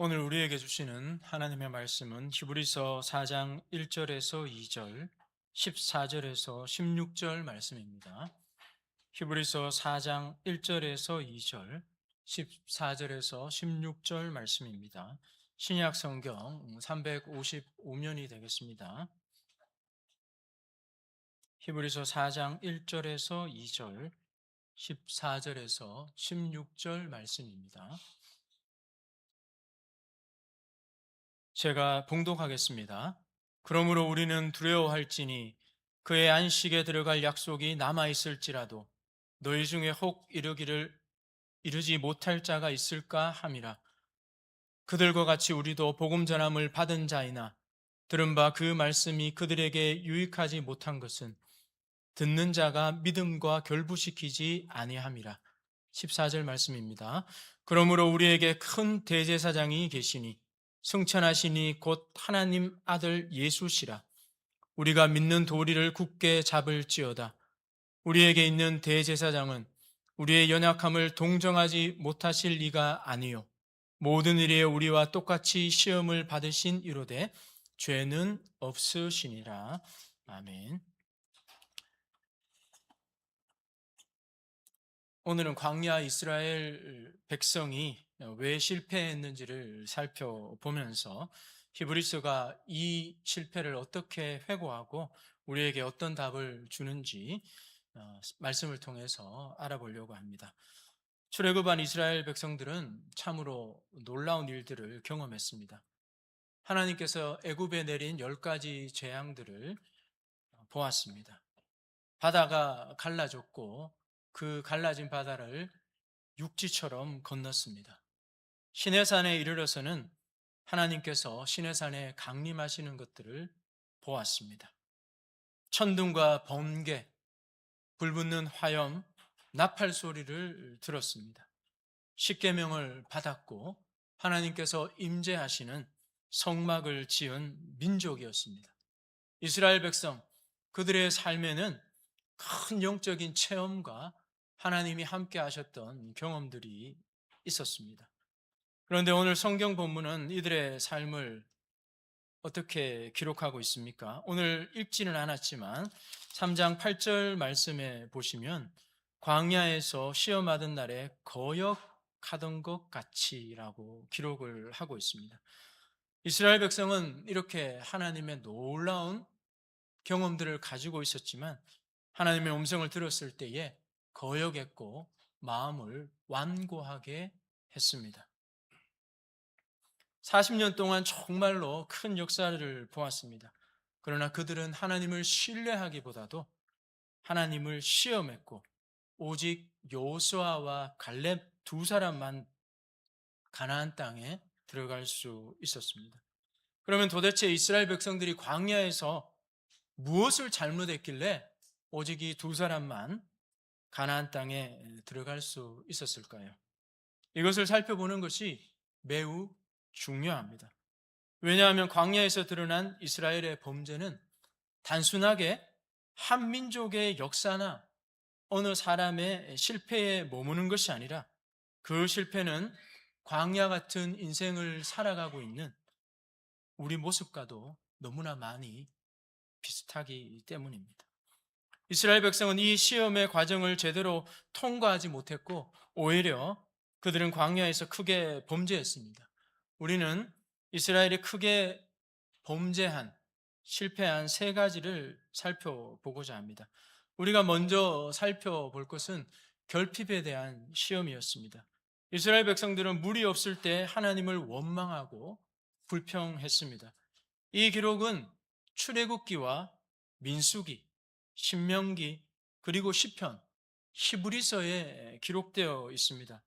오늘 우리에게 주시는 하나님의 말씀은 히브리서 4장 1절에서 2절, 14절에서 16절 말씀입니다. 히브리서 4장 1절에서 2절, 14절에서 16절 말씀입니다. 신약 성경 355면이 되겠습니다. 히브리서 4장 1절에서 2절, 14절에서 16절 말씀입니다. 제가 봉독하겠습니다. 그러므로 우리는 두려워할지니 그의 안식에 들어갈 약속이 남아 있을지라도 너희 중에 혹 이르기를 이르지 못할 자가 있을까 함이라. 그들과 같이 우리도 복음 전함을 받은 자이나 들은 바 그 말씀이 그들에게 유익하지 못한 것은 듣는 자가 믿음과 결부시키지 아니함이라. 14절 말씀입니다. 그러므로 우리에게 큰 대제사장이 계시니 승천하시니 곧 하나님 아들 예수시라. 우리가 믿는 도리를 굳게 잡을지어다. 우리에게 있는 대제사장은 우리의 연약함을 동정하지 못하실 리가 아니요 모든 일에 우리와 똑같이 시험을 받으신 이로되 죄는 없으시니라. 아멘. 오늘은 광야 이스라엘 백성이 왜 실패했는지를 살펴보면서 히브리서가 이 실패를 어떻게 회고하고 우리에게 어떤 답을 주는지 말씀을 통해서 알아보려고 합니다. 출애굽한 이스라엘 백성들은 참으로 놀라운 일들을 경험했습니다. 하나님께서 애굽에 내린 10가지 재앙들을 보았습니다. 바다가 갈라졌고 그 갈라진 바다를 육지처럼 건넜습니다. 시내산에 이르러서는 하나님께서 시내산에 강림하시는 것들을 보았습니다. 천둥과 번개, 불붙는 화염, 나팔 소리를 들었습니다. 십계명을 받았고 하나님께서 임재하시는 성막을 지은 민족이었습니다. 이스라엘 백성, 그들의 삶에는 큰 영적인 체험과 하나님이 함께 하셨던 경험들이 있었습니다. 그런데 오늘 성경 본문은 이들의 삶을 어떻게 기록하고 있습니까? 오늘 읽지는 않았지만 3장 8절 말씀에 보시면 광야에서 시험하던 날에 거역하던 것 같이라고 기록을 하고 있습니다. 이스라엘 백성은 이렇게 하나님의 놀라운 경험들을 가지고 있었지만 하나님의 음성을 들었을 때에 거역했고 마음을 완고하게 했습니다. 40년 동안 정말로 큰 역사를 보았습니다. 그러나 그들은 하나님을 신뢰하기보다도 하나님을 시험했고 오직 여호수아와 갈렙 두 사람만 가나안 땅에 들어갈 수 있었습니다. 그러면 도대체 이스라엘 백성들이 광야에서 무엇을 잘못했길래 오직 이 두 사람만 가나안 땅에 들어갈 수 있었을까요? 이것을 살펴보는 것이 매우 중요합니다. 왜냐하면 광야에서 드러난 이스라엘의 범죄는 단순하게 한 민족의 역사나 어느 사람의 실패에 머무는 것이 아니라 그 실패는 광야 같은 인생을 살아가고 있는 우리 모습과도 너무나 많이 비슷하기 때문입니다. 이스라엘 백성은 이 시험의 과정을 제대로 통과하지 못했고 오히려 그들은 광야에서 크게 범죄했습니다. 우리는 이스라엘이 크게 범죄한, 실패한 세 가지를 살펴보고자 합니다. 우리가 먼저 살펴볼 것은 결핍에 대한 시험이었습니다. 이스라엘 백성들은 물이 없을 때 하나님을 원망하고 불평했습니다. 이 기록은 출애굽기와 민수기, 신명기, 그리고 시편, 히브리서에 기록되어 있습니다.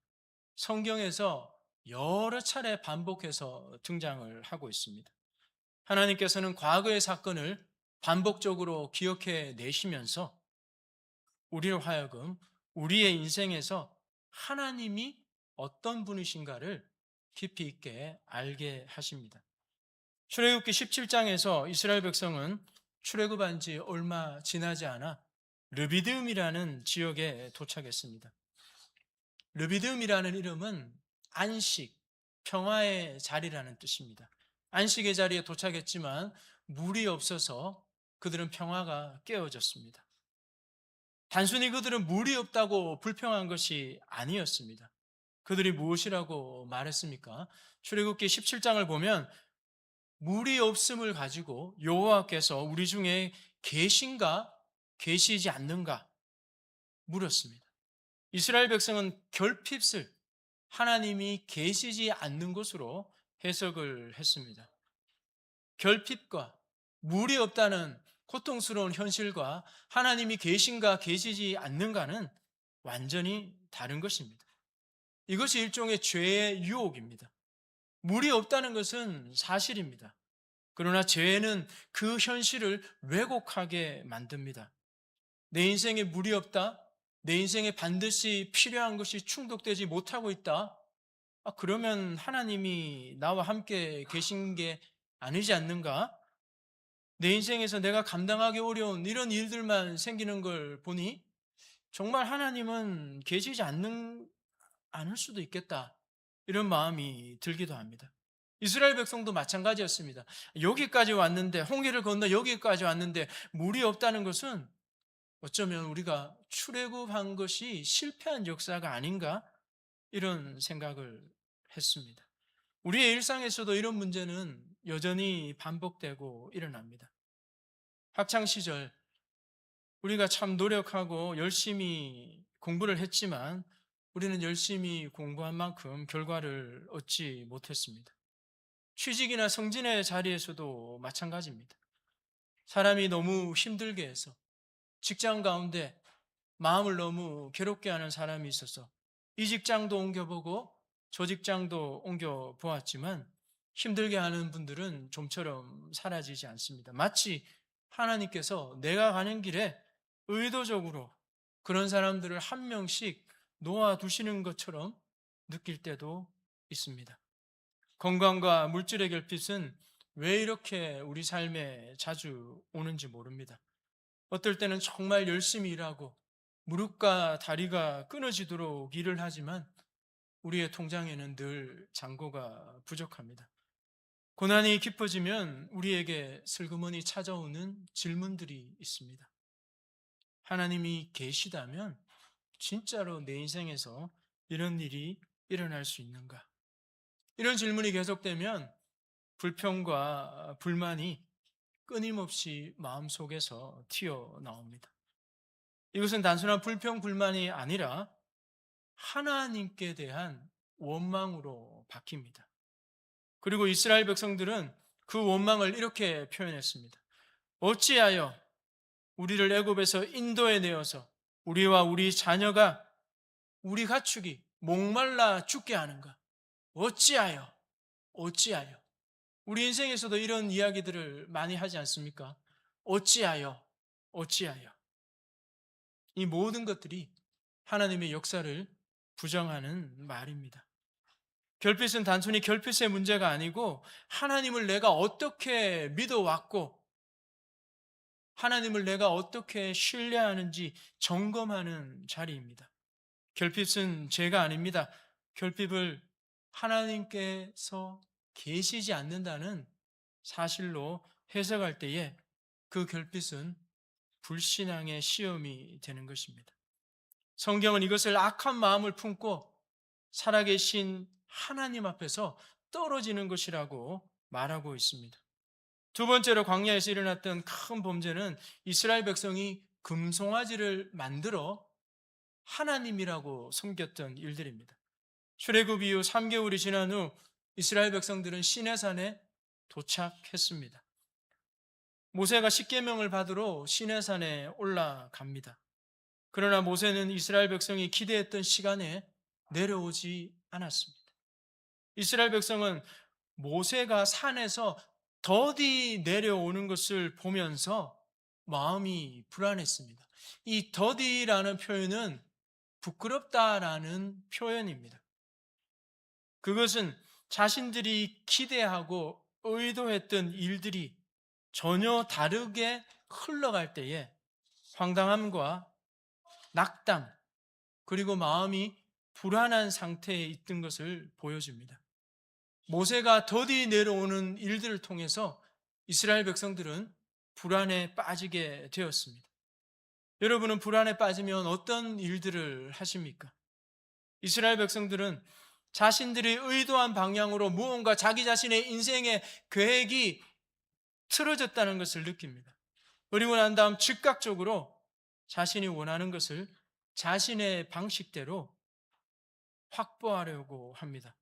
성경에서 여러 차례 반복해서 등장을 하고 있습니다. 하나님께서는 과거의 사건을 반복적으로 기억해 내시면서 우리로 하여금 우리의 인생에서 하나님이 어떤 분이신가를 깊이 있게 알게 하십니다. 출애굽기 17장에서 이스라엘 백성은 출애굽한 지 얼마 지나지 않아 르비드음이라는 지역에 도착했습니다. 르비드음이라는 이름은 안식, 평화의 자리라는 뜻입니다. 안식의 자리에 도착했지만 물이 없어서 그들은 평화가 깨어졌습니다. 단순히 그들은 물이 없다고 불평한 것이 아니었습니다. 그들이 무엇이라고 말했습니까? 출애굽기 17장을 보면 물이 없음을 가지고 여호와께서 우리 중에 계신가 계시지 않는가 물었습니다. 이스라엘 백성은 결핍을 하나님이 계시지 않는 것으로 해석을 했습니다. 결핍과 물이 없다는 고통스러운 현실과 하나님이 계신가 계시지 않는가는 완전히 다른 것입니다. 이것이 일종의 죄의 유혹입니다. 물이 없다는 것은 사실입니다. 그러나 죄는 그 현실을 왜곡하게 만듭니다. 내 인생에 물이 없다? 내 인생에 반드시 필요한 것이 충족되지 못하고 있다? 그러면 하나님이 나와 함께 계신 게 아니지 않는가? 내 인생에서 내가 감당하기 어려운 이런 일들만 생기는 걸 보니 정말 하나님은 계시지 않을 수도 있겠다. 이런 마음이 들기도 합니다. 이스라엘 백성도 마찬가지였습니다. 여기까지 왔는데, 홍해를 건너 여기까지 왔는데 물이 없다는 것은 어쩌면 우리가 출애굽한 것이 실패한 역사가 아닌가? 이런 생각을 했습니다. 우리의 일상에서도 이런 문제는 여전히 반복되고 일어납니다. 학창 시절 우리가 참 노력하고 열심히 공부를 했지만 우리는 열심히 공부한 만큼 결과를 얻지 못했습니다. 취직이나 승진의 자리에서도 마찬가지입니다. 사람이 너무 힘들게 해서 직장 가운데 마음을 너무 괴롭게 하는 사람이 있어서 이 직장도 옮겨보고 저 직장도 옮겨보았지만 힘들게 하는 분들은 좀처럼 사라지지 않습니다. 마치 하나님께서 내가 가는 길에 의도적으로 그런 사람들을 한 명씩 놓아두시는 것처럼 느낄 때도 있습니다. 건강과 물질의 결핍은 왜 이렇게 우리 삶에 자주 오는지 모릅니다. 어떨 때는 정말 열심히 일하고 무릎과 다리가 끊어지도록 일을 하지만 우리의 통장에는 늘 잔고가 부족합니다. 고난이 깊어지면 우리에게 슬그머니 찾아오는 질문들이 있습니다. 하나님이 계시다면 진짜로 내 인생에서 이런 일이 일어날 수 있는가? 이런 질문이 계속되면 불평과 불만이 끊임없이 마음속에서 튀어나옵니다. 이것은 단순한 불평, 불만이 아니라 하나님께 대한 원망으로 바뀝니다. 그리고 이스라엘 백성들은 그 원망을 이렇게 표현했습니다. 어찌하여 우리를 애굽에서 인도해 내어서 우리와 우리 자녀가 우리 가축이 목말라 죽게 하는가? 어찌하여? 어찌하여? 우리 인생에서도 이런 이야기들을 많이 하지 않습니까? 어찌하여? 어찌하여? 이 모든 것들이 하나님의 역사를 부정하는 말입니다. 결핍은 단순히 결핍의 문제가 아니고 하나님을 내가 어떻게 믿어왔고 하나님을 내가 어떻게 신뢰하는지 점검하는 자리입니다. 결핍은 죄가 아닙니다. 결핍을 하나님께서 계시지 않는다는 사실로 해석할 때에 그 결핍은 불신앙의 시험이 되는 것입니다. 성경은 이것을 악한 마음을 품고 살아계신 하나님 앞에서 떨어지는 것이라고 말하고 있습니다. 두 번째로 광야에서 일어났던 큰 범죄는 이스라엘 백성이 금송아지를 만들어 하나님이라고 섬겼던 일들입니다. 출애굽 이후 3개월이 지난 후 이스라엘 백성들은 시내산에 도착했습니다. 모세가 십계명을 받으러 시내산에 올라갑니다. 그러나 모세는 이스라엘 백성이 기대했던 시간에 내려오지 않았습니다. 이스라엘 백성은 모세가 산에서 더디 내려오는 것을 보면서 마음이 불안했습니다. 이 더디라는 표현은 부끄럽다라는 표현입니다. 그것은 자신들이 기대하고 의도했던 일들이 전혀 다르게 흘러갈 때에 황당함과 낙담, 그리고 마음이 불안한 상태에 있던 것을 보여줍니다. 모세가 더디 내려오는 일들을 통해서 이스라엘 백성들은 불안에 빠지게 되었습니다. 여러분은 불안에 빠지면 어떤 일들을 하십니까? 이스라엘 백성들은 자신들이 의도한 방향으로 무언가 자기 자신의 인생의 계획이 틀어졌다는 것을 느낍니다. 그리고 난 다음 즉각적으로 자신이 원하는 것을 자신의 방식대로 확보하려고 합니다.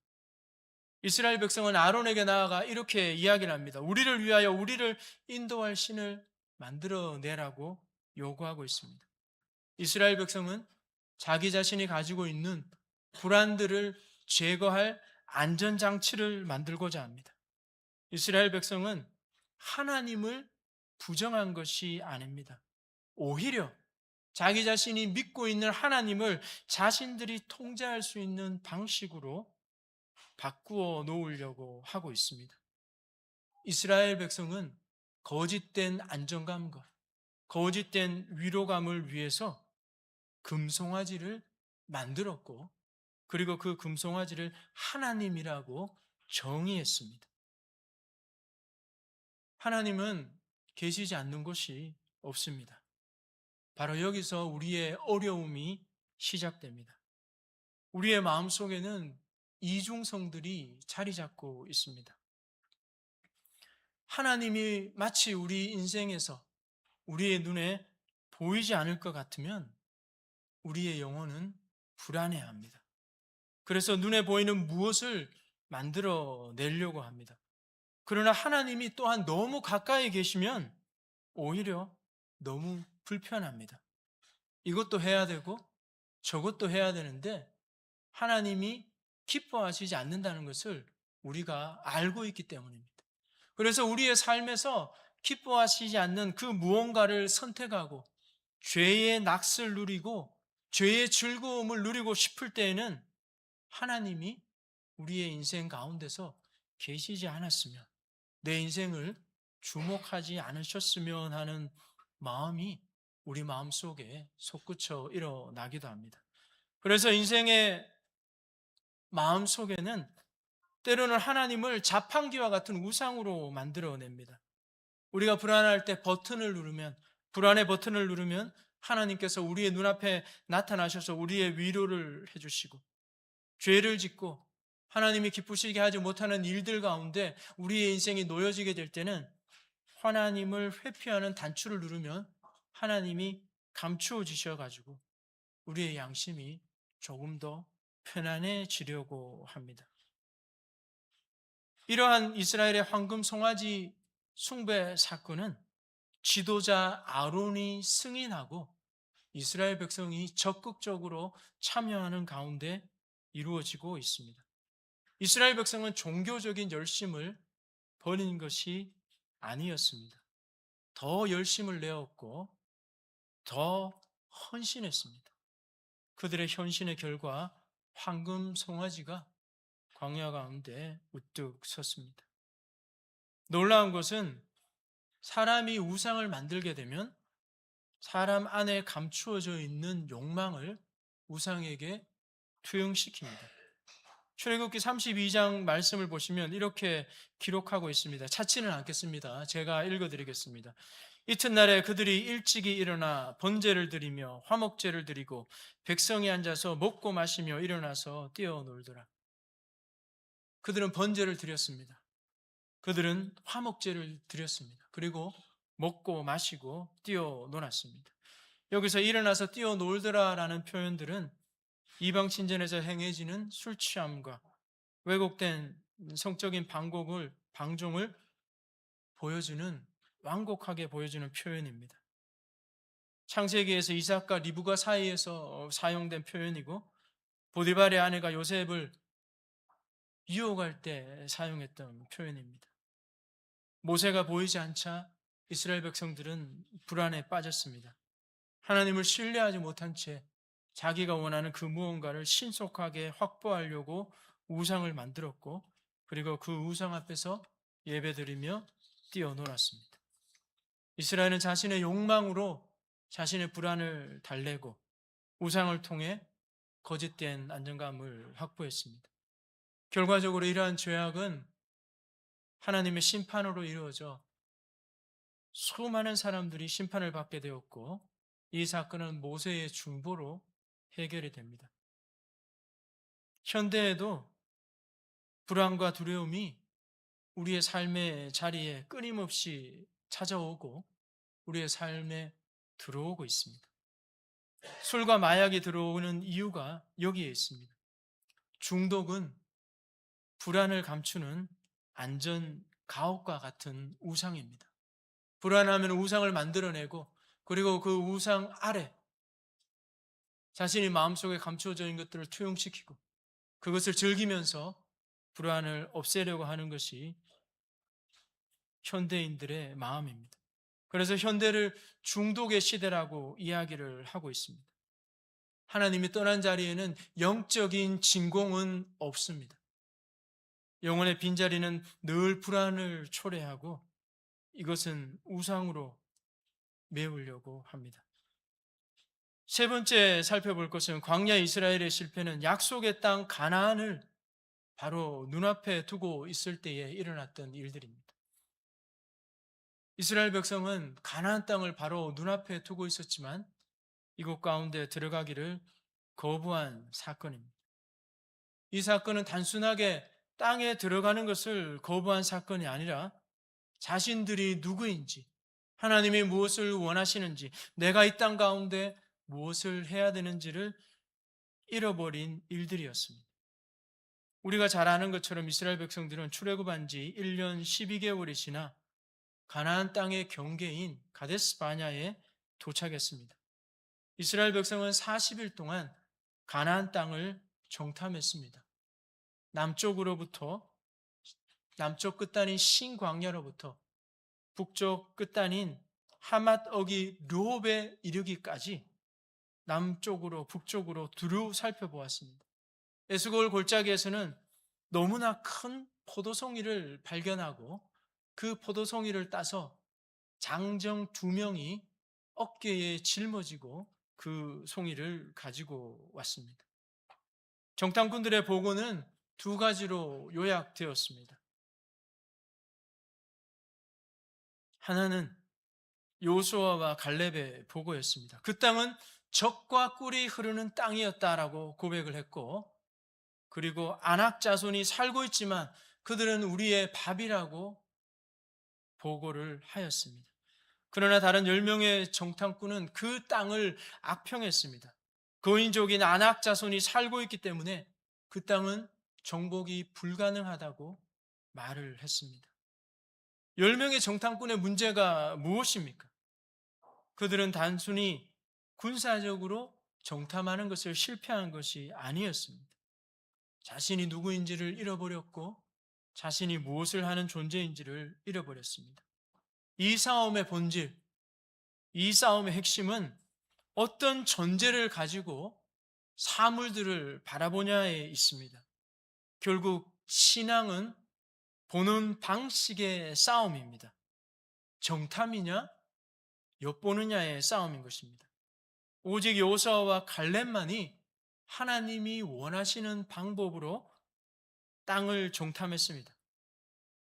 이스라엘 백성은 아론에게 나아가 이렇게 이야기를 합니다. 우리를 위하여 우리를 인도할 신을 만들어내라고 요구하고 있습니다. 이스라엘 백성은 자기 자신이 가지고 있는 불안들을 제거할 안전장치를 만들고자 합니다. 이스라엘 백성은 하나님을 부정한 것이 아닙니다. 오히려 자기 자신이 믿고 있는 하나님을 자신들이 통제할 수 있는 방식으로 바꾸어 놓으려고 하고 있습니다. 이스라엘 백성은 거짓된 안정감과 거짓된 위로감을 위해서 금송아지를 만들었고, 그리고 그 금송아지를 하나님이라고 정의했습니다. 하나님은 계시지 않는 곳이 없습니다. 바로 여기서 우리의 어려움이 시작됩니다. 우리의 마음속에는 이중성들이 자리 잡고 있습니다. 하나님이 마치 우리 인생에서 우리의 눈에 보이지 않을 것 같으면 우리의 영혼은 불안해합니다. 그래서 눈에 보이는 무엇을 만들어 내려고 합니다. 그러나 하나님이 또한 너무 가까이 계시면 오히려 너무 불편합니다. 이것도 해야 되고 저것도 해야 되는데 하나님이 기뻐하시지 않는다는 것을 우리가 알고 있기 때문입니다. 그래서 우리의 삶에서 기뻐하시지 않는 그 무언가를 선택하고 죄의 낙을 누리고 죄의 즐거움을 누리고 싶을 때에는 하나님이 우리의 인생 가운데서 계시지 않았으면, 내 인생을 주목하지 않으셨으면 하는 마음이 우리 마음속에 솟구쳐 일어나기도 합니다. 그래서 인생의 마음속에는 때로는 하나님을 자판기와 같은 우상으로 만들어냅니다. 우리가 불안할 때 불안의 버튼을 누르면 하나님께서 우리의 눈앞에 나타나셔서 우리의 위로를 해주시고, 죄를 짓고 하나님이 기쁘시게 하지 못하는 일들 가운데 우리의 인생이 놓여지게 될 때는 하나님을 회피하는 단추를 누르면 하나님이 감추어 주셔가지고 우리의 양심이 조금 더 편안해지려고 합니다. 이러한 이스라엘의 황금 송아지 숭배 사건은 지도자 아론이 승인하고 이스라엘 백성이 적극적으로 참여하는 가운데 이루어지고 있습니다. 이스라엘 백성은 종교적인 열심을 버린 것이 아니었습니다. 더 열심을 내었고 더 헌신했습니다. 그들의 헌신의 결과 황금 송아지가 광야 가운데 우뚝 섰습니다. 놀라운 것은 사람이 우상을 만들게 되면 사람 안에 감추어져 있는 욕망을 우상에게 투영시킵니다. 출애굽기 32장 말씀을 보시면 이렇게 기록하고 있습니다. 찾지는 않겠습니다. 제가 읽어드리겠습니다. 이튿날에 그들이 일찍이 일어나 번제를 드리며 화목제를 드리고 백성이 앉아서 먹고 마시며 일어나서 뛰어놀더라. 그들은 번제를 드렸습니다. 그들은 화목제를 드렸습니다. 그리고 먹고 마시고 뛰어놀았습니다. 여기서 일어나서 뛰어놀더라라는 표현들은 이방 친전에서 행해지는 술 취함과 왜곡된 성적인 방종을 보여주는, 완곡하게 보여주는 표현입니다. 창세기에서 이삭과 리브가 사이에서 사용된 표현이고 보디발의 아내가 요셉을 유혹할 때 사용했던 표현입니다. 모세가 보이지 않자 이스라엘 백성들은 불안에 빠졌습니다. 하나님을 신뢰하지 못한 채 자기가 원하는 그 무언가를 신속하게 확보하려고 우상을 만들었고, 그리고 그 우상 앞에서 예배드리며 뛰어놀았습니다. 이스라엘은 자신의 욕망으로 자신의 불안을 달래고 우상을 통해 거짓된 안정감을 확보했습니다. 결과적으로 이러한 죄악은 하나님의 심판으로 이루어져 수많은 사람들이 심판을 받게 되었고, 이 사건은 모세의 중보로 해결이 됩니다. 현대에도 불안과 두려움이 우리의 삶의 자리에 끊임없이 찾아오고 우리의 삶에 들어오고 있습니다. 술과 마약이 들어오는 이유가 여기에 있습니다. 중독은 불안을 감추는 안전 가옥과 같은 우상입니다. 불안하면 우상을 만들어내고, 그리고 그 우상 아래 자신이 마음속에 감추어져 있는 것들을 투영시키고 그것을 즐기면서 불안을 없애려고 하는 것이 현대인들의 마음입니다. 그래서 현대를 중독의 시대라고 이야기를 하고 있습니다. 하나님이 떠난 자리에는 영적인 진공은 없습니다. 영혼의 빈자리는 늘 불안을 초래하고 이것은 우상으로 메우려고 합니다. 세 번째 살펴볼 것은 광야 이스라엘의 실패는 약속의 땅 가나안을 바로 눈앞에 두고 있을 때에 일어났던 일들입니다. 이스라엘 백성은 가나안 땅을 바로 눈앞에 두고 있었지만 이곳 가운데 들어가기를 거부한 사건입니다. 이 사건은 단순하게 땅에 들어가는 것을 거부한 사건이 아니라 자신들이 누구인지, 하나님이 무엇을 원하시는지, 내가 이 땅 가운데 무엇을 해야 되는지를 잃어버린 일들이었습니다. 우리가 잘 아는 것처럼 이스라엘 백성들은 출애굽한 지 1년 12개월이 지나 가나안 땅의 경계인 가데스 바냐에 도착했습니다. 이스라엘 백성은 40일 동안 가나안 땅을 정탐했습니다. 남쪽 끝단인 신광야로부터 북쪽 끝단인 하맛 어기 르홉에 이르기까지 남쪽으로 북쪽으로 두루 살펴보았습니다. 에스골 골짜기에서는 너무나 큰 포도송이를 발견하고 그 포도송이를 따서 장정 2명이 어깨에 짊어지고 그 송이를 가지고 왔습니다. 정탐꾼들의 보고는 2가지로 요약되었습니다. 하나는 요수아와 갈렙의 보고였습니다. 그 땅은 젖과 꿀이 흐르는 땅이었다라고 고백을 했고, 그리고 아낙 자손이 살고 있지만 그들은 우리의 밥이라고 보고를 하였습니다. 그러나 다른 10명의 정탐꾼은 그 땅을 악평했습니다. 거인족인 아낙 자손이 살고 있기 때문에 그 땅은 정복이 불가능하다고 말을 했습니다. 10명의 정탐꾼의 문제가 무엇입니까? 그들은 단순히 군사적으로 정탐하는 것을 실패한 것이 아니었습니다. 자신이 누구인지를 잃어버렸고 자신이 무엇을 하는 존재인지를 잃어버렸습니다. 이 싸움의 본질, 이 싸움의 핵심은 어떤 전제를 가지고 사물들을 바라보냐에 있습니다. 결국 신앙은 보는 방식의 싸움입니다. 정탐이냐, 엿보느냐의 싸움인 것입니다. 오직 여호수아와 갈렙만이 하나님이 원하시는 방법으로 땅을 정탐했습니다.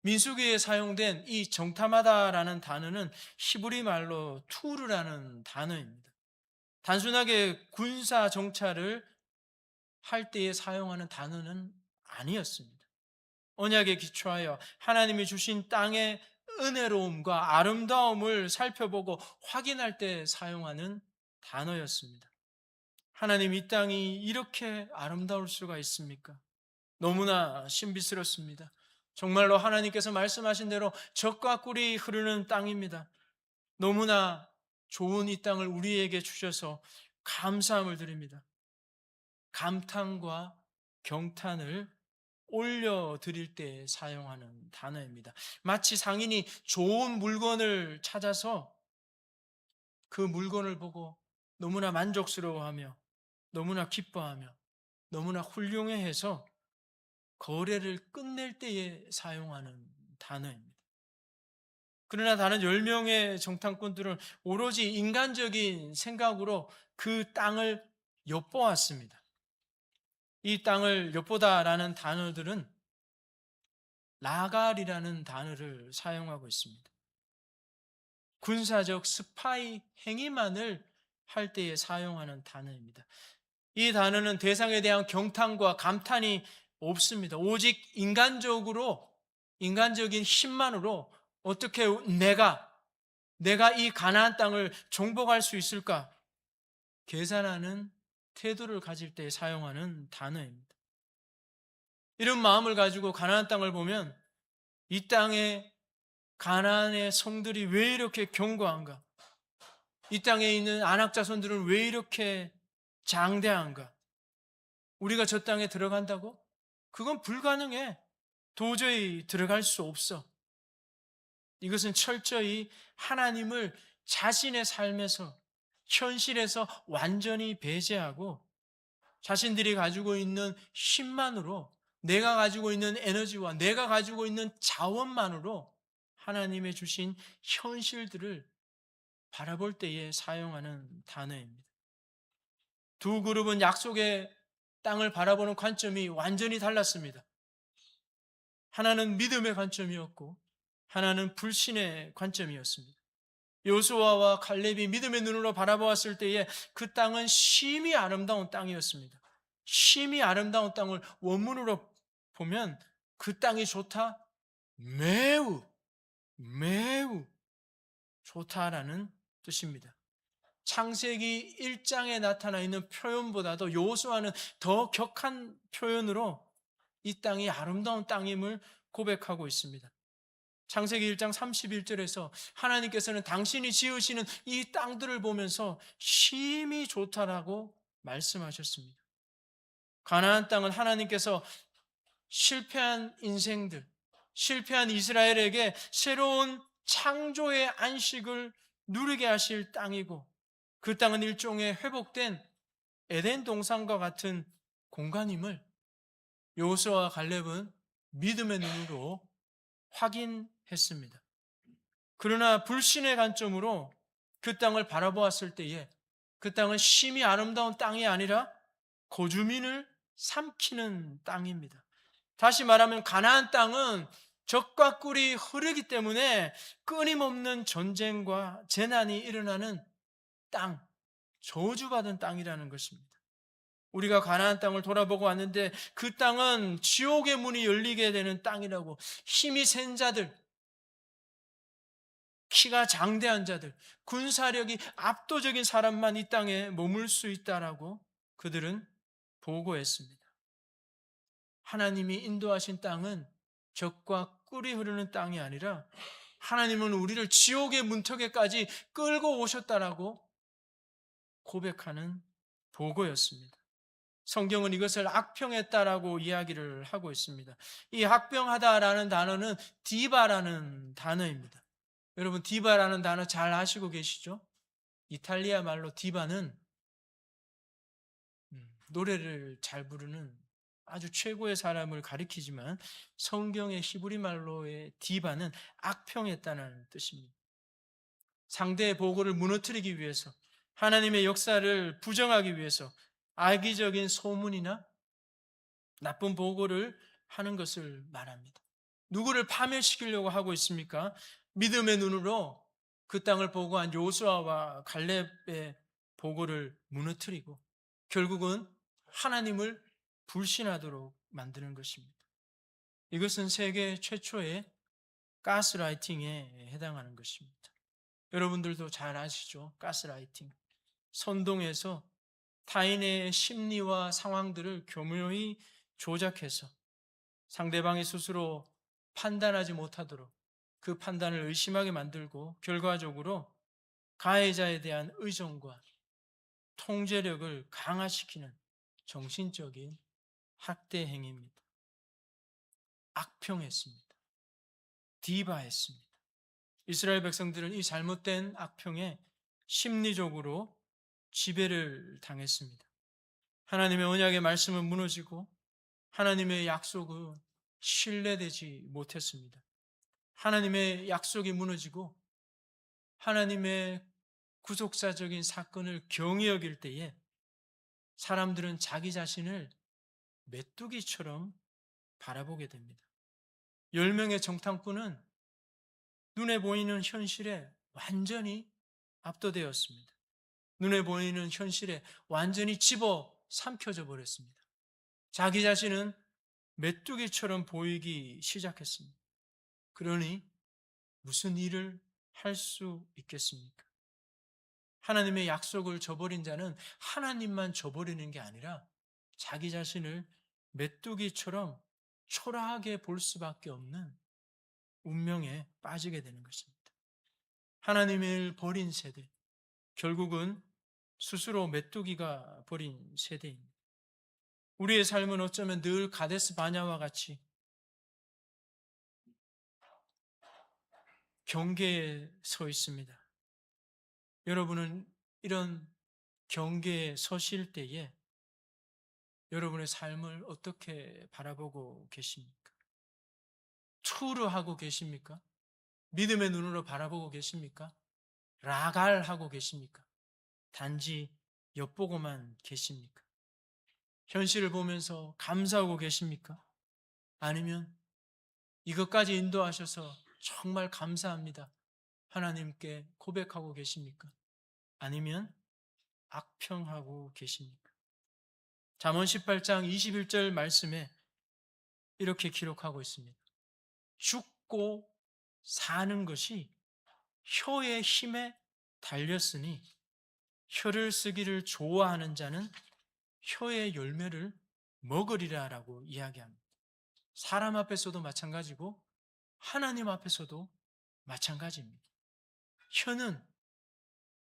민수기에 사용된 이 정탐하다라는 단어는 히브리 말로 투르라는 단어입니다. 단순하게 군사 정찰을 할 때에 사용하는 단어는 아니었습니다. 언약에 기초하여 하나님이 주신 땅의 은혜로움과 아름다움을 살펴보고 확인할 때 사용하는 단어였습니다. 하나님, 이 땅이 이렇게 아름다울 수가 있습니까? 너무나 신비스럽습니다. 정말로 하나님께서 말씀하신 대로 젖과 꿀이 흐르는 땅입니다. 너무나 좋은 이 땅을 우리에게 주셔서 감사함을 드립니다. 감탄과 경탄을 올려드릴 때 사용하는 단어입니다. 마치 상인이 좋은 물건을 찾아서 그 물건을 보고 너무나 만족스러워하며 너무나 기뻐하며 너무나 훌륭해해서 거래를 끝낼 때에 사용하는 단어입니다. 그러나 다른 10명의 정탐꾼들은 오로지 인간적인 생각으로 그 땅을 엿보았습니다. 이 땅을 엿보다라는 단어들은 라갈이라는 단어를 사용하고 있습니다. 군사적 스파이 행위만을 할 때에 사용하는 단어입니다. 이 단어는 대상에 대한 경탄과 감탄이 없습니다. 오직 인간적인 힘만으로 어떻게 내가 이 가나안 땅을 정복할 수 있을까 계산하는 태도를 가질 때 사용하는 단어입니다. 이런 마음을 가지고 가나안 땅을 보면 이 땅에 가나안의 성들이 왜 이렇게 견고한가? 이 땅에 있는 아낙 자손들은 왜 이렇게 장대한가? 우리가 저 땅에 들어간다고? 그건 불가능해. 도저히 들어갈 수 없어. 이것은 철저히 하나님을 자신의 삶에서, 현실에서 완전히 배제하고 자신들이 가지고 있는 힘만으로, 내가 가지고 있는 에너지와 내가 가지고 있는 자원만으로 하나님의 주신 현실들을 바라볼 때에 사용하는 단어입니다. 두 그룹은 약속의 땅을 바라보는 관점이 완전히 달랐습니다. 하나는 믿음의 관점이었고 하나는 불신의 관점이었습니다. 여호수아와 칼렙이 믿음의 눈으로 바라보았을 때에 그 땅은 심히 아름다운 땅이었습니다. 심히 아름다운 땅을 원문으로 보면 그 땅이 좋다? 매우 좋다라는 뜻입니다. 창세기 1장에 나타나 있는 표현보다도 여호수아는 더 격한 표현으로 이 땅이 아름다운 땅임을 고백하고 있습니다. 창세기 1장 31절에서 하나님께서는 당신이 지으시는 이 땅들을 보면서 심히 좋다라고 말씀하셨습니다. 가나안 땅은 하나님께서 실패한 인생들, 실패한 이스라엘에게 새로운 창조의 안식을 누리게 하실 땅이고 그 땅은 일종의 회복된 에덴 동산과 같은 공간임을 여호수아와 갈렙은 믿음의 눈으로 확인했습니다. 그러나 불신의 관점으로 그 땅을 바라보았을 때에 그 땅은 심히 아름다운 땅이 아니라 거주민을 삼키는 땅입니다. 다시 말하면 가나안 땅은 적과 꿀이 흐르기 때문에 끊임없는 전쟁과 재난이 일어나는 땅, 저주받은 땅이라는 것입니다. 우리가 가나안 땅을 돌아보고 왔는데 그 땅은 지옥의 문이 열리게 되는 땅이라고, 힘이 센 자들, 키가 장대한 자들, 군사력이 압도적인 사람만 이 땅에 머물 수 있다라고 그들은 보고했습니다. 하나님이 인도하신 땅은 적과 꿀이 흐르는 땅이 아니라 하나님은 우리를 지옥의 문턱에까지 끌고 오셨다라고 고백하는 보고였습니다. 성경은 이것을 악평했다라고 이야기를 하고 있습니다. 이 악평하다라는 단어는 디바라는 단어입니다. 여러분, 디바라는 단어 잘 아시고 계시죠? 이탈리아 말로 디바는 노래를 잘 부르는 아주 최고의 사람을 가리키지만 성경의 히브리 말로의 디바는 악평했다는 뜻입니다. 상대의 보고를 무너뜨리기 위해서, 하나님의 역사를 부정하기 위해서 악의적인 소문이나 나쁜 보고를 하는 것을 말합니다. 누구를 파멸시키려고 하고 있습니까? 믿음의 눈으로 그 땅을 보고한 요수아와 갈렙의 보고를 무너뜨리고 결국은 하나님을 불신하도록 만드는 것입니다. 이것은 세계 최초의 가스라이팅에 해당하는 것입니다. 여러분들도 잘 아시죠? 가스라이팅. 선동해서 타인의 심리와 상황들을 교묘히 조작해서 상대방이 스스로 판단하지 못하도록 그 판단을 의심하게 만들고 결과적으로 가해자에 대한 의존과 통제력을 강화시키는 정신적인 학대 행위입니다. 악평했습니다. 디바했습니다. 이스라엘 백성들은 이 잘못된 악평에 심리적으로 지배를 당했습니다. 하나님의 언약의 말씀은 무너지고 하나님의 약속은 신뢰되지 못했습니다. 하나님의 약속이 무너지고 하나님의 구속사적인 사건을 경히 여길 때에 사람들은 자기 자신을 메뚜기처럼 바라보게 됩니다. 10명의 정탐꾼은 눈에 보이는 현실에 완전히 압도되었습니다. 눈에 보이는 현실에 완전히 집어 삼켜져 버렸습니다. 자기 자신은 메뚜기처럼 보이기 시작했습니다. 그러니 무슨 일을 할 수 있겠습니까? 하나님의 약속을 저버린 자는 하나님만 저버리는 게 아니라 자기 자신을 메뚜기처럼 초라하게 볼 수밖에 없는 운명에 빠지게 되는 것입니다. 하나님을 버린 세대, 결국은 스스로 메뚜기가 버린 세대입니다. 우리의 삶은 어쩌면 늘 가데스 바냐와 같이 경계에 서 있습니다. 여러분은 이런 경계에 서실 때에 여러분의 삶을 어떻게 바라보고 계십니까? 투르하고 계십니까? 믿음의 눈으로 바라보고 계십니까? 라갈하고 계십니까? 단지 엿보고만 계십니까? 현실을 보면서 감사하고 계십니까? 아니면 이것까지 인도하셔서 정말 감사합니다. 하나님께 고백하고 계십니까? 아니면 악평하고 계십니까? 잠언 18장 21절 말씀에 이렇게 기록하고 있습니다. 죽고 사는 것이 혀의 힘에 달렸으니 혀를 쓰기를 좋아하는 자는 혀의 열매를 먹으리라라고 이야기합니다. 사람 앞에서도 마찬가지고 하나님 앞에서도 마찬가지입니다. 혀는,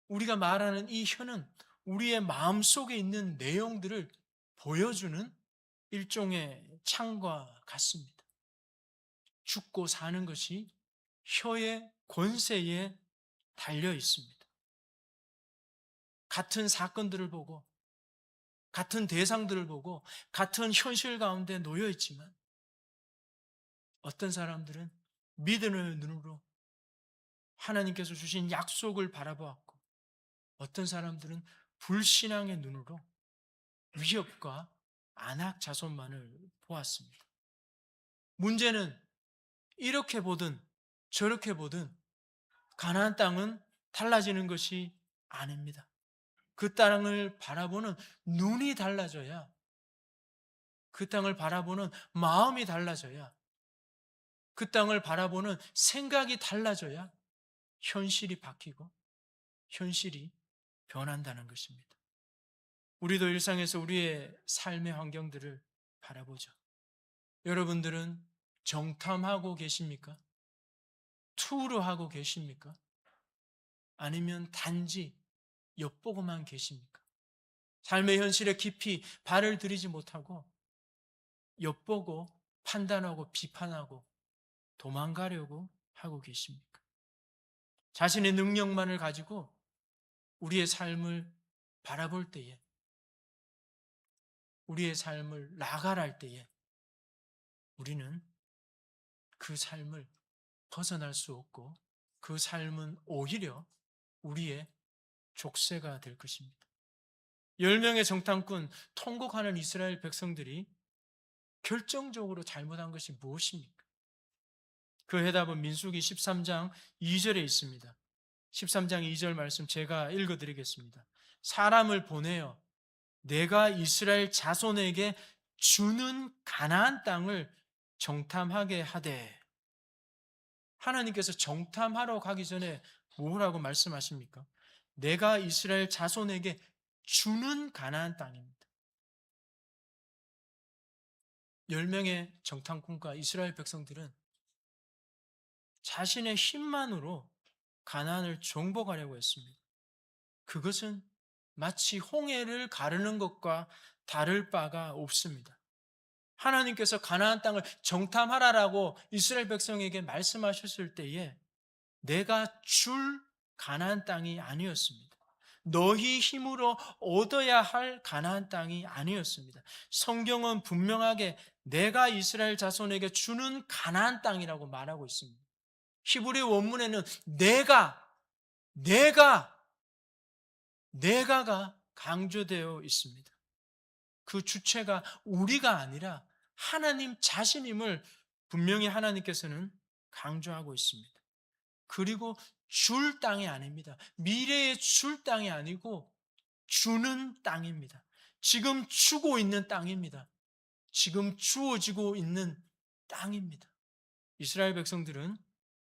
우리가 말하는 이 혀는 우리의 마음속에 있는 내용들을 보여주는 일종의 창과 같습니다. 죽고 사는 것이 혀의 권세에 달려 있습니다. 같은 사건들을 보고, 같은 대상들을 보고, 같은 현실 가운데 놓여 있지만 어떤 사람들은 믿음의 눈으로 하나님께서 주신 약속을 바라보았고, 어떤 사람들은 불신앙의 눈으로 위협과 안악 자손만을 보았습니다. 문제는 이렇게 보든 저렇게 보든 가나안 땅은 달라지는 것이 아닙니다. 그 땅을 바라보는 눈이 달라져야, 그 땅을 바라보는 마음이 달라져야, 그 땅을 바라보는 생각이 달라져야 현실이 바뀌고 현실이 변한다는 것입니다. 우리도 일상에서 우리의 삶의 환경들을 바라보죠. 여러분들은 정탐하고 계십니까? 투르하고 계십니까? 아니면 단지 엿보고만 계십니까? 삶의 현실에 깊이 발을 들이지 못하고 엿보고 판단하고 비판하고 도망가려고 하고 계십니까? 자신의 능력만을 가지고 우리의 삶을 바라볼 때에, 우리의 삶을 나아갈 때에 우리는 그 삶을 벗어날 수 없고 그 삶은 오히려 우리의 족쇄가 될 것입니다. 10명의 정탐꾼, 통곡하는 이스라엘 백성들이 결정적으로 잘못한 것이 무엇입니까? 그 해답은 민수기 13장 2절에 있습니다. 13장 2절 말씀 제가 읽어드리겠습니다. 사람을 보내어 내가 이스라엘 자손에게 주는 가나안 땅을 정탐하게 하되, 하나님께서 정탐하러 가기 전에 뭐라고 말씀하십니까? 내가 이스라엘 자손에게 주는 가나안 땅입니다. 10명의 정탐꾼과 이스라엘 백성들은 자신의 힘만으로 가나안을 정복하려고 했습니다. 그것은 마치 홍해를 가르는 것과 다를 바가 없습니다. 하나님께서 가나안 땅을 정탐하라라고 이스라엘 백성에게 말씀하셨을 때에 내가 줄 가나안 땅이 아니었습니다. 너희 힘으로 얻어야 할 가나안 땅이 아니었습니다. 성경은 분명하게 내가 이스라엘 자손에게 주는 가나안 땅이라고 말하고 있습니다. 히브리 원문에는 내가가 강조되어 있습니다. 그 주체가 우리가 아니라 하나님 자신임을 분명히 하나님께서는 강조하고 있습니다. 그리고 줄 땅이 아닙니다. 미래에 줄 땅이 아니고 주는 땅입니다. 지금 주고 있는 땅입니다. 지금 주어지고 있는 땅입니다. 이스라엘 백성들은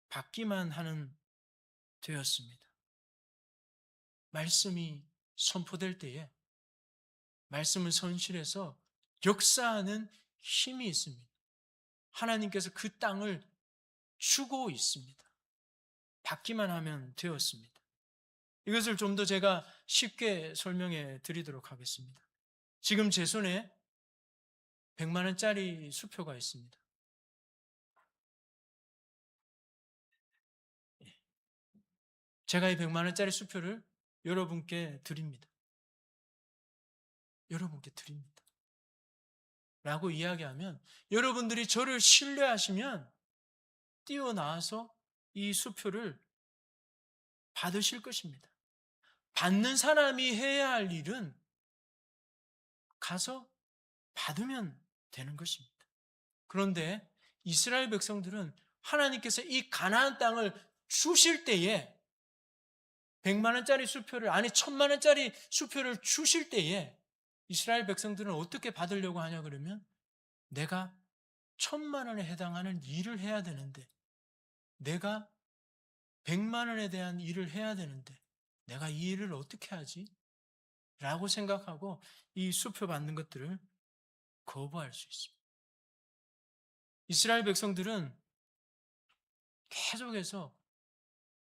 받기만 하는 되었습니다. 말씀이 선포될 때에 말씀을 선실해서 역사하는 힘이 있습니다. 하나님께서 그 땅을 주고 있습니다. 받기만 하면 되었습니다. 이것을 좀 더 제가 쉽게 설명해 드리도록 하겠습니다. 지금 제 손에 100만 원짜리 수표가 있습니다. 제가 이 100만 원짜리 수표를 여러분께 드립니다. 여러분께 드립니다. 라고 이야기하면 여러분들이 저를 신뢰하시면 뛰어나와서 이 수표를 받으실 것입니다. 받는 사람이 해야 할 일은 가서 받으면 되는 것입니다. 그런데 이스라엘 백성들은 하나님께서 이 가나안 땅을 주실 때에 100만 원짜리 수표를, 아니 1000만 원짜리 수표를 주실 때에 이스라엘 백성들은 어떻게 받으려고 하냐 그러면 내가 1000만 원에 해당하는 일을 해야 되는데, 내가 100만 원에 대한 일을 해야 되는데 내가 이 일을 어떻게 하지? 라고 생각하고 이 수표 받는 것들을 거부할 수 있습니다. 이스라엘 백성들은 계속해서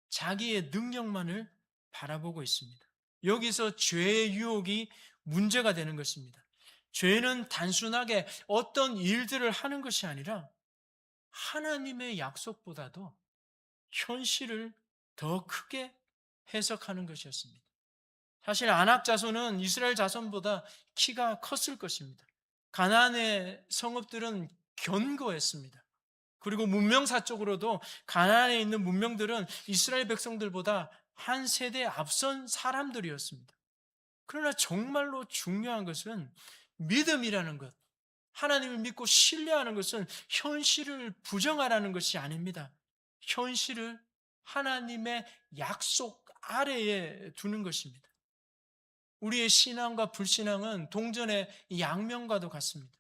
자기의 능력만을 바라보고 있습니다. 여기서 죄의 유혹이 문제가 되는 것입니다. 죄는 단순하게 어떤 일들을 하는 것이 아니라 하나님의 약속보다도 현실을 더 크게 해석하는 것이었습니다. 사실 아낙 자손은 이스라엘 자손보다 키가 컸을 것입니다. 가나안의 성읍들은 견고했습니다. 그리고 문명사적으로도 가나안에 있는 문명들은 이스라엘 백성들보다 한 세대 앞선 사람들이었습니다. 그러나 정말로 중요한 것은 믿음이라는 것, 하나님을 믿고 신뢰하는 것은 현실을 부정하라는 것이 아닙니다. 현실을 하나님의 약속 아래에 두는 것입니다. 우리의 신앙과 불신앙은 동전의 양면과도 같습니다.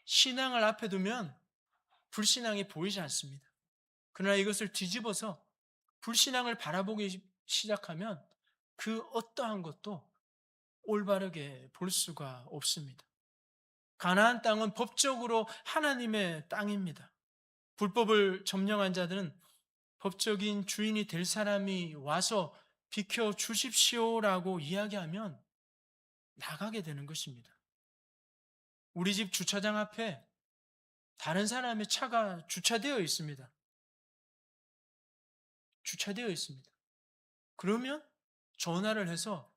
신앙을 앞에 두면 불신앙이 보이지 않습니다. 그러나 이것을 뒤집어서 불신앙을 바라보기 시작하면 그 어떠한 것도 올바르게 볼 수가 없습니다. 가나안 땅은 법적으로 하나님의 땅입니다. 불법을 점령한 자들은 법적인 주인이 될 사람이 와서 비켜 주십시오라고 이야기하면 나가게 되는 것입니다. 우리 집 주차장 앞에 다른 사람의 차가 주차되어 있습니다. 주차되어 있습니다. 그러면 전화를 해서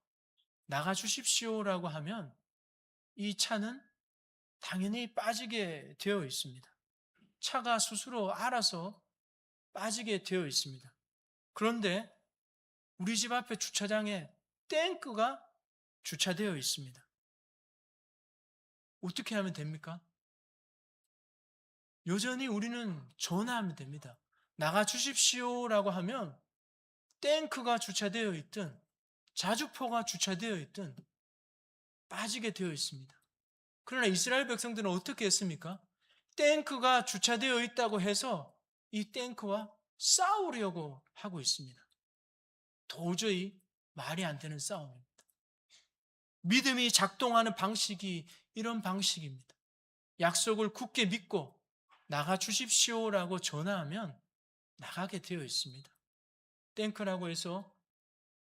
나가 주십시오라고 하면 이 차는 당연히 빠지게 되어 있습니다. 차가 스스로 알아서 빠지게 되어 있습니다. 그런데 우리 집 앞에 주차장에 탱크가 주차되어 있습니다. 어떻게 하면 됩니까? 여전히 우리는 전화하면 됩니다. 나가 주십시오라고 하면 탱크가 주차되어 있든 자주포가 주차되어 있든 빠지게 되어 있습니다. 그러나 이스라엘 백성들은 어떻게 했습니까? 탱크가 주차되어 있다고 해서 이 탱크와 싸우려고 하고 있습니다. 도저히 말이 안 되는 싸움입니다. 믿음이 작동하는 방식이 이런 방식입니다. 약속을 굳게 믿고 나가 주십시오라고 전화하면 나가게 되어 있습니다. 탱크라고 해서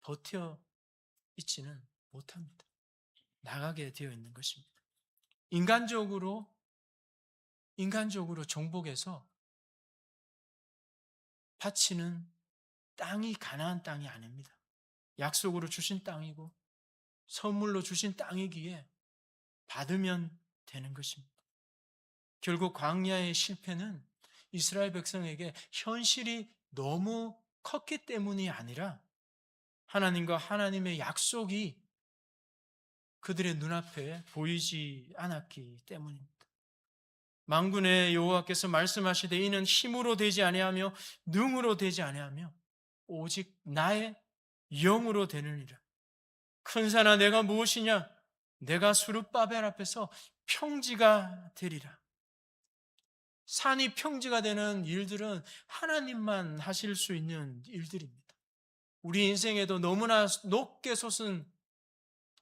버텨 있지는 못합니다. 나가게 되어 있는 것입니다. 인간적으로 정복해서 바치는 땅이 가나안 땅이 아닙니다. 약속으로 주신 땅이고 선물로 주신 땅이기에 받으면 되는 것입니다. 결국 광야의 실패는 이스라엘 백성에게 현실이 너무 컸기 때문이 아니라 하나님과 하나님의 약속이 그들의 눈앞에 보이지 않았기 때문입니다. 만군의 여호와께서 말씀하시되 이는 힘으로 되지 아니하며 능으로 되지 아니하며 오직 나의 영으로 되느니라. 큰 산아 내가 무엇이냐? 내가 수르바벨 앞에서 평지가 되리라. 산이 평지가 되는 일들은 하나님만 하실 수 있는 일들입니다. 우리 인생에도 너무나 높게 솟은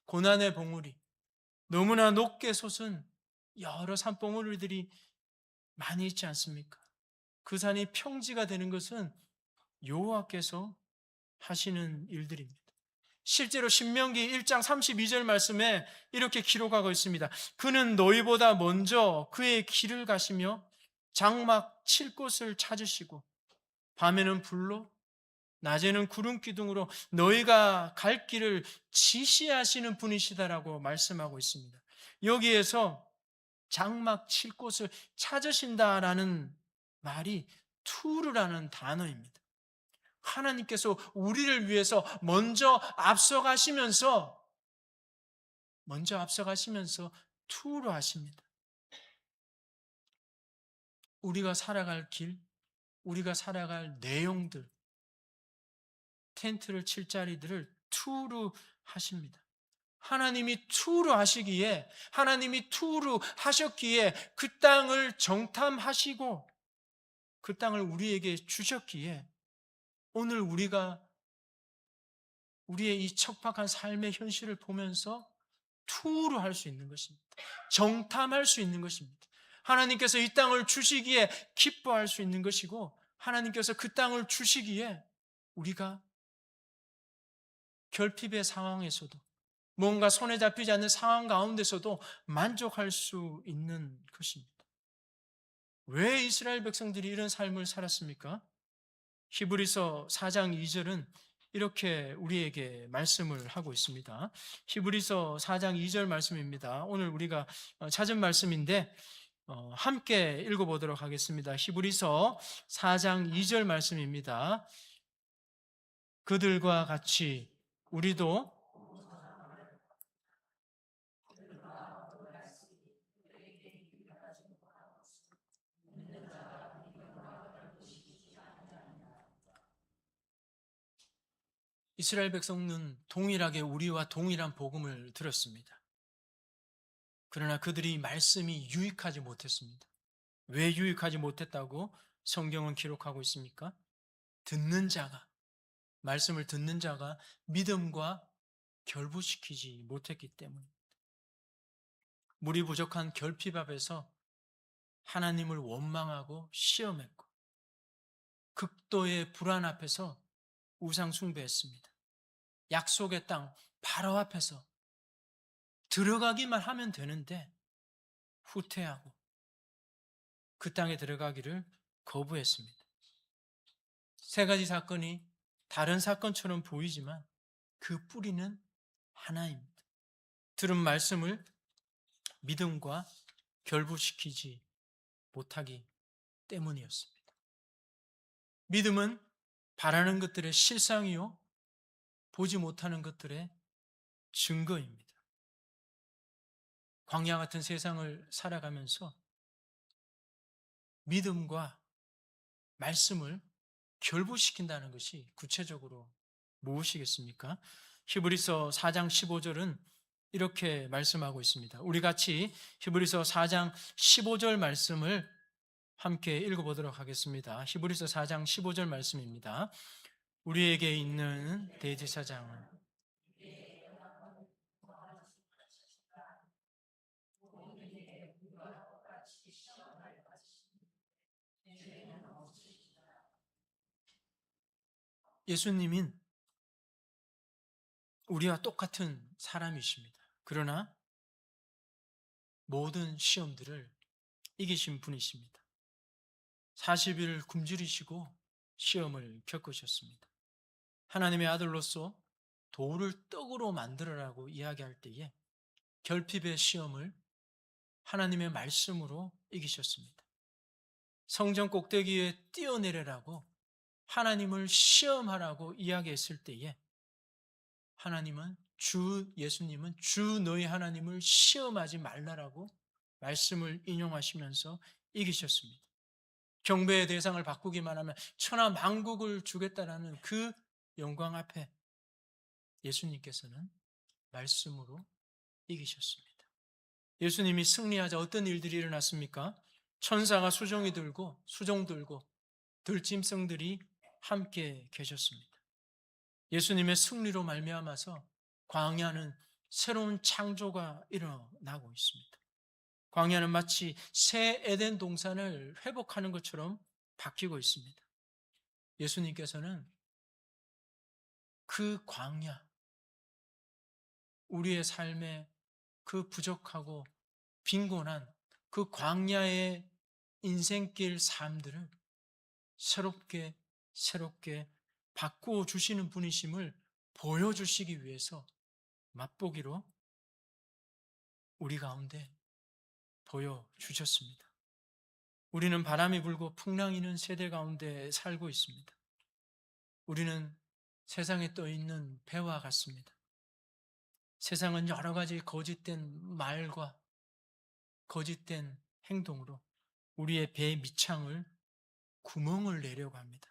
고난의 봉우리, 너무나 높게 솟은 여러 산봉우리들이 많이 있지 않습니까? 그 산이 평지가 되는 것은 여호와께서 하시는 일들입니다. 실제로 신명기 1장 32절 말씀에 이렇게 기록하고 있습니다. 그는 너희보다 먼저 그의 길을 가시며 장막 칠 곳을 찾으시고 밤에는 불로 낮에는 구름 기둥으로 너희가 갈 길을 지시하시는 분이시다라고 말씀하고 있습니다. 여기에서 장막 칠 곳을 찾으신다라는 말이 투르라는 단어입니다. 하나님께서 우리를 위해서 먼저 앞서가시면서 투르 하십니다. 우리가 살아갈 길, 우리가 살아갈 내용들, 텐트를 칠 자리들을 투르 하십니다. 하나님이 투르 하시기에, 하나님이 투르 하셨기에 그 땅을 정탐하시고 그 땅을 우리에게 주셨기에 오늘 우리가 우리의 이 척박한 삶의 현실을 보면서 투르할 수 있는 것입니다. 정탐할 수 있는 것입니다. 하나님께서 이 땅을 주시기에 기뻐할 수 있는 것이고 하나님께서 그 땅을 주시기에 우리가 결핍의 상황에서도 뭔가 손에 잡히지 않는 상황 가운데서도 만족할 수 있는 것입니다. 왜 이스라엘 백성들이 이런 삶을 살았습니까? 히브리서 4장 2절은 이렇게 우리에게 말씀을 하고 있습니다. 히브리서 4장 2절 말씀입니다. 오늘 우리가 찾은 말씀인데 함께 읽어보도록 하겠습니다. 히브리서 4장 2절 말씀입니다. 그들과 같이 우리도 이스라엘 백성은 동일하게 우리와 동일한 복음을 들었습니다. 그러나 그들이 말씀이 유익하지 못했습니다. 왜 유익하지 못했다고 성경은 기록하고 있습니까? 말씀을 듣는 자가 믿음과 결부시키지 못했기 때문입니다. 물이 부족한 결핍 앞에서 하나님을 원망하고 시험했고 극도의 불안 앞에서 우상 숭배했습니다. 약속의 땅 바로 앞에서 들어가기만 하면 되는데 후퇴하고 그 땅에 들어가기를 거부했습니다. 세 가지 사건이 다른 사건처럼 보이지만 그 뿌리는 하나입니다. 들은 말씀을 믿음과 결부시키지 못하기 때문이었습니다. 믿음은 바라는 것들의 실상이요 보지 못하는 것들의 증거입니다. 광야 같은 세상을 살아가면서 믿음과 말씀을 결부시킨다는 것이 구체적으로 무엇이겠습니까? 히브리서 4장 15절은 이렇게 말씀하고 있습니다. 우리 같이 히브리서 4장 15절 말씀을 함께 읽어보도록 하겠습니다. 히브리서 4장 15절 말씀입니다. 우리에게 있는 대제사장은 예수님인 우리와 똑같은 사람이십니다. 그러나 모든 시험들을 이기신 분이십니다. 40일 굶주리시고 시험을 겪으셨습니다. 하나님의 아들로서 돌을 떡으로 만들어라고 이야기할 때에 결핍의 시험을 하나님의 말씀으로 이기셨습니다. 성전 꼭대기에 뛰어내려라고 하나님을 시험하라고 이야기했을 때에 예수님은 주 너희 하나님을 시험하지 말라라고 말씀을 인용하시면서 이기셨습니다. 경배의 대상을 바꾸기만 하면 천하 만국을 주겠다라는 그 영광 앞에 예수님께서는 말씀으로 이기셨습니다. 예수님이 승리하자 어떤 일들이 일어났습니까? 천사가 수종이 들고 수종 들고 들짐승들이 함께 계셨습니다. 예수님의 승리로 말미암아서 광야는 새로운 창조가 일어나고 있습니다. 광야는 마치 새 에덴 동산을 회복하는 것처럼 바뀌고 있습니다. 예수님께서는 그 광야, 우리의 삶의 그 부족하고 빈곤한 그 광야의 인생길 삶들을 새롭게 바꾸어 주시는 분이심을 보여주시기 위해서 맛보기로 우리 가운데 보여주셨습니다. 우리는 바람이 불고 풍랑이는 세대 가운데 살고 있습니다. 우리는 세상에 떠 있는 배와 같습니다. 세상은 여러 가지 거짓된 말과 거짓된 행동으로 우리의 배의 밑창을 구멍을 내려고 합니다.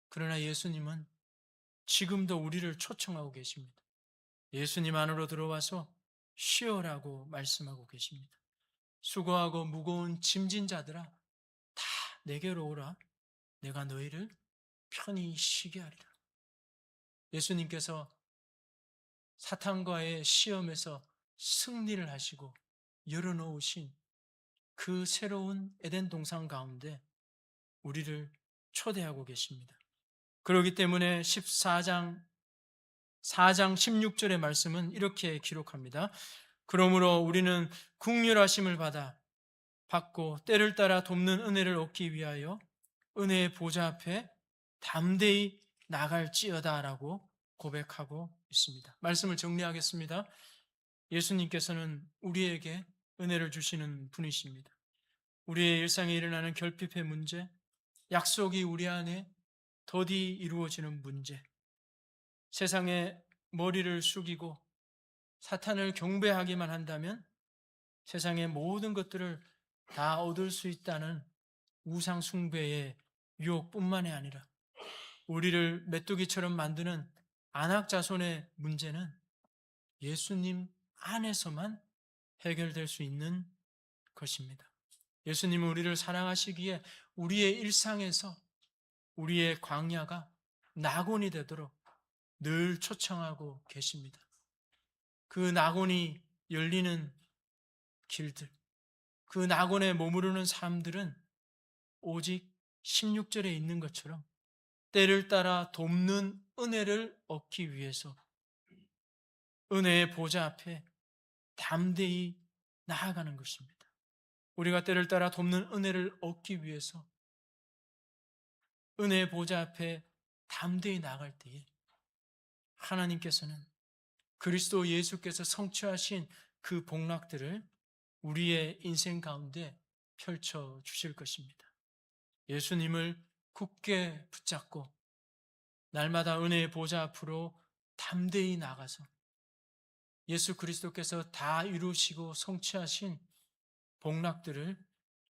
그러나 예수님은 지금도 우리를 초청하고 계십니다. 예수님 안으로 들어와서 쉬어라고 말씀하고 계십니다. 수고하고 무거운 짐진 자들아 다 내게로 오라. 내가 너희를 편히 쉬게 하리라. 예수님께서 사탄과의 시험에서 승리를 하시고 열어놓으신 그 새로운 에덴 동산 가운데 우리를 초대하고 계십니다. 그렇기 때문에 4장 16절의 말씀은 이렇게 기록합니다. 그러므로 우리는 긍휼하심을 받고 때를 따라 돕는 은혜를 얻기 위하여 은혜의 보좌 앞에 담대히 나갈지어다라고 고백하고 있습니다. 말씀을 정리하겠습니다. 예수님께서는 우리에게 은혜를 주시는 분이십니다. 우리의 일상에 일어나는 결핍의 문제, 약속이 우리 안에 더디 이루어지는 문제, 세상에 머리를 숙이고 사탄을 경배하기만 한다면 세상의 모든 것들을 다 얻을 수 있다는 우상 숭배의 유혹뿐만이 아니라 우리를 메뚜기처럼 만드는 안악자손의 문제는 예수님 안에서만 해결될 수 있는 것입니다. 예수님은 우리를 사랑하시기에 우리의 일상에서 우리의 광야가 낙원이 되도록 늘 초청하고 계십니다. 그 낙원이 열리는 길들, 그 낙원에 머무르는 삶들은 오직 16절에 있는 것처럼 때를 따라 돕는 은혜를 얻기 위해서 은혜의 보좌 앞에 담대히 나아가는 것입니다. 우리가 때를 따라 돕는 은혜를 얻기 위해서 은혜의 보좌 앞에 담대히 나아갈 때에 하나님께서는 그리스도 예수께서 성취하신 그 복락들을 우리의 인생 가운데 펼쳐 주실 것입니다. 예수님을 굳게 붙잡고 날마다 은혜의 보좌 앞으로 담대히 나가서 예수 그리스도께서 다 이루시고 성취하신 복락들을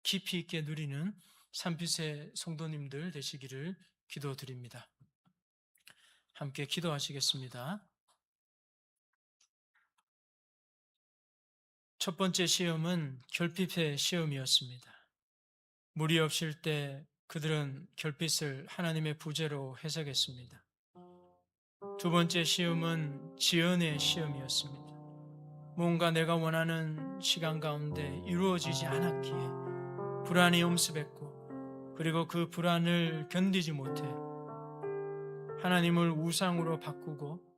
깊이 있게 누리는 산빛의 성도님들 되시기를 기도드립니다. 함께 기도하시겠습니다. 첫 번째 시험은 결핍의 시험이었습니다. 물이 없을 때 그들은 결핍을 하나님의 부재로 해석했습니다. 두 번째 시험은 지연의 시험이었습니다. 뭔가 내가 원하는 시간 가운데 이루어지지 않았기에 불안이 엄습했고 그리고 그 불안을 견디지 못해 하나님을 우상으로 바꾸고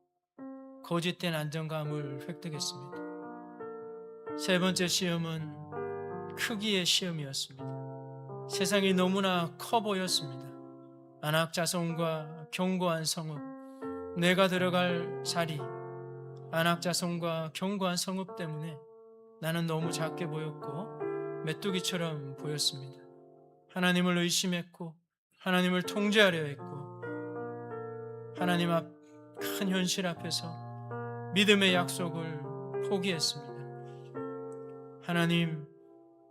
거짓된 안정감을 획득했습니다. 세 번째 시험은 크기의 시험이었습니다. 세상이 너무나 커 보였습니다. 안악자손과 견고한 성읍, 내가 들어갈 자리, 안악자손과 견고한 성읍 때문에 나는 너무 작게 보였고 메뚜기처럼 보였습니다. 하나님을 의심했고 하나님을 통제하려 했고 하나님 앞 큰 현실 앞에서 믿음의 약속을 포기했습니다. 하나님,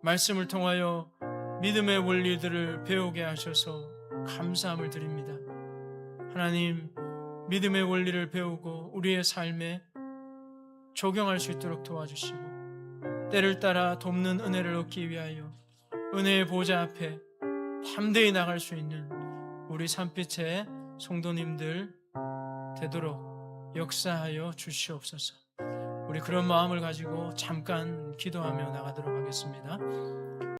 말씀을 통하여 믿음의 원리들을 배우게 하셔서 감사함을 드립니다. 하나님, 믿음의 원리를 배우고 우리의 삶에 적용할 수 있도록 도와주시고, 때를 따라 돕는 은혜를 얻기 위하여 은혜의 보좌 앞에 담대히 나갈 수 있는 우리 산빛의 성도님들 되도록 역사하여 주시옵소서. 우리 그런 마음을 가지고 잠깐 기도하며 나가도록 하겠습니다.